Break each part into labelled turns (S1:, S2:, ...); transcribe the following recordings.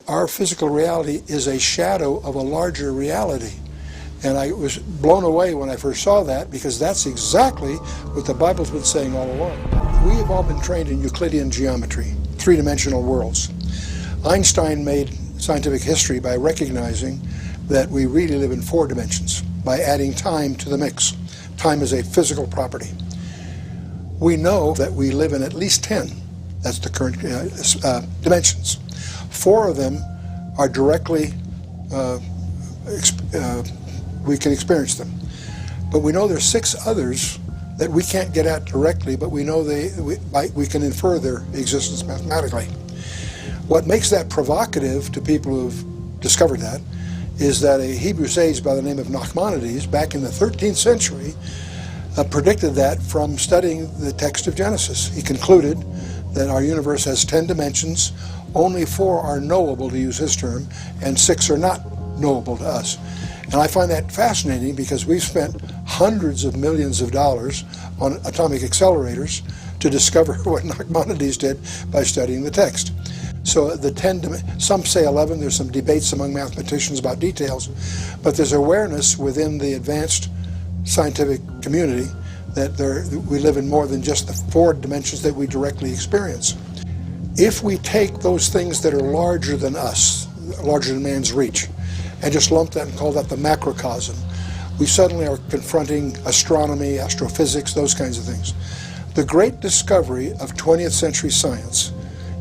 S1: our physical reality is a shadow of a larger reality. And I was blown away when I first saw that, because that's exactly what the Bible's been saying all along. We have all been trained in Euclidean geometry, three-dimensional worlds. Einstein made scientific history by recognizing that we really live in 4 dimensions, by adding time to the mix. Time is a physical property. We know that we live in at least 10. That's the current dimensions. 4 of them are directly, we can experience them. But we know there's 6 others that we can't get at directly, but we know we can infer their existence mathematically. What makes that provocative to people who've discovered that is that a Hebrew sage by the name of Nachmanides, back in the 13th century, predicted that from studying the text of Genesis. He concluded that our universe has 10 dimensions, only 4 are knowable, to use his term, and 6 are not knowable to us. And I find that fascinating, because we've spent hundreds of millions of dollars on atomic accelerators to discover what Nachmanides did by studying the text. So the 10, some say 11, there's some debates among mathematicians about details, but there's awareness within the advanced scientific community that we live in more than just the 4 dimensions that we directly experience. If we take those things that are larger than us, larger than man's reach, and just lump that and call that the macrocosm, we suddenly are confronting astronomy, astrophysics, those kinds of things. The great discovery of 20th century science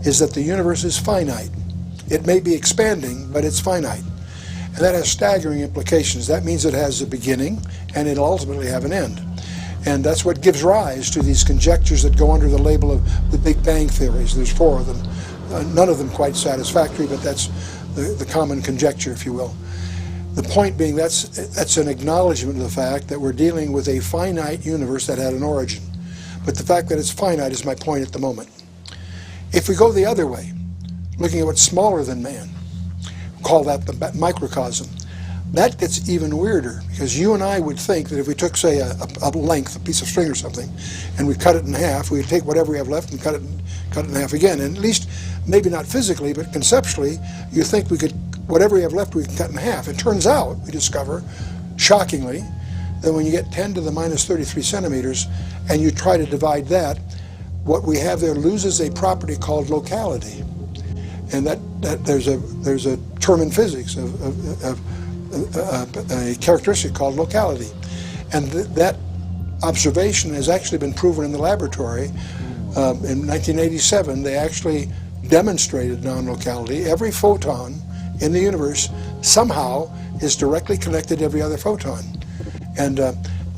S1: is that the universe is finite. It may be expanding, but it's finite. And that has staggering implications. That means it has a beginning, and it'll ultimately have an end. And that's what gives rise to these conjectures that go under the label of the Big Bang theories. There's 4 of them. None of them quite satisfactory, but that's the common conjecture, if you will. The point being, that's an acknowledgement of the fact that we're dealing with a finite universe that had an origin. But the fact that it's finite is my point at the moment. If we go the other way, looking at what's smaller than man, call that the microcosm, that gets even weirder, because you and I would think that if we took, say, a length, a piece of string or something, and we cut it in half, we'd take whatever we have left and cut it in half again. And at least, maybe not physically, but conceptually, you think we could, whatever we have left, we can cut in half. It turns out, we discover, shockingly, that when you get 10 to the minus 33 centimeters, and you try to divide that, what we have there loses a property called locality. And that there's a term in physics of a characteristic called locality. And that observation has actually been proven in the laboratory. In 1987, they actually demonstrated non-locality. Every photon in the universe somehow is directly connected to every other photon. And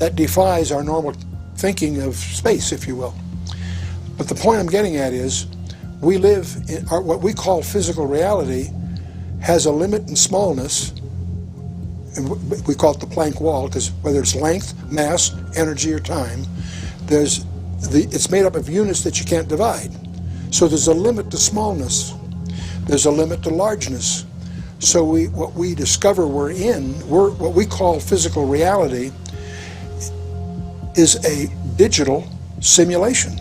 S1: that defies our normal thinking of space, if you will. But the point I'm getting at is, we live in what we call physical reality has a limit in smallness, and we call it the Planck wall, because whether it's length, mass, energy, or time, it's made up of units that you can't divide. So there's a limit to smallness. There's a limit to largeness. So what we discover we're in, what we call physical reality, is a digital simulation.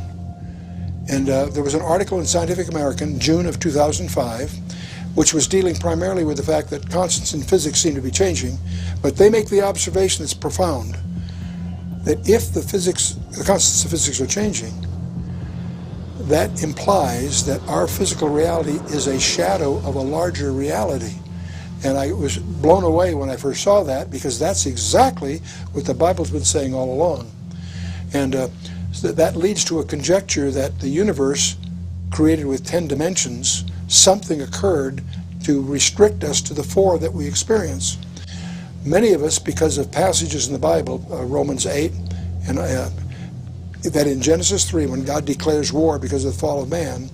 S1: And there was an article in Scientific American, June of 2005, which was dealing primarily with the fact that constants in physics seem to be changing, but they make the observation that's profound, that if the constants of physics are changing, that implies that our physical reality is a shadow of a larger reality. And I was blown away when I first saw that, because that's exactly what the Bible's been saying all along. And so that leads to a conjecture that the universe, created with 10 dimensions, something occurred to restrict us to the 4 that we experience. Many of us, because of passages in the Bible, Romans 8, and that in Genesis 3, when God declares war because of the fall of man,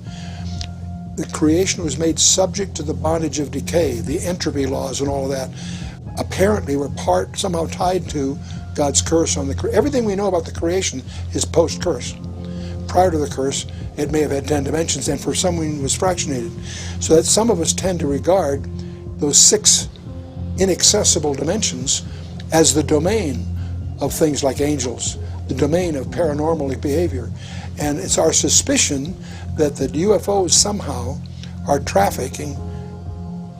S1: the creation was made subject to the bondage of decay, the entropy laws and all of that. Apparently we're somehow tied to God's curse on everything we know about the creation is post-curse. Prior to the curse, it may have had 10 dimensions, and for some reason was fractionated. So that some of us tend to regard those 6 inaccessible dimensions as the domain of things like angels, the domain of paranormal behavior. And it's our suspicion that the UFOs somehow are trafficking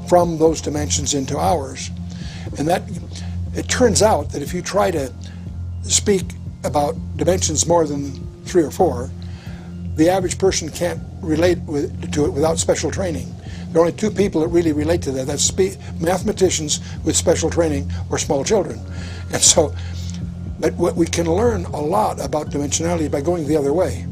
S1: from those dimensions into ours. And that, it turns out that if you try to speak about dimensions more than 3 or 4, the average person can't relate to it without special training. There are only 2 people that really relate to that. That's mathematicians with special training or small children. And so, but we can learn a lot about dimensionality by going the other way.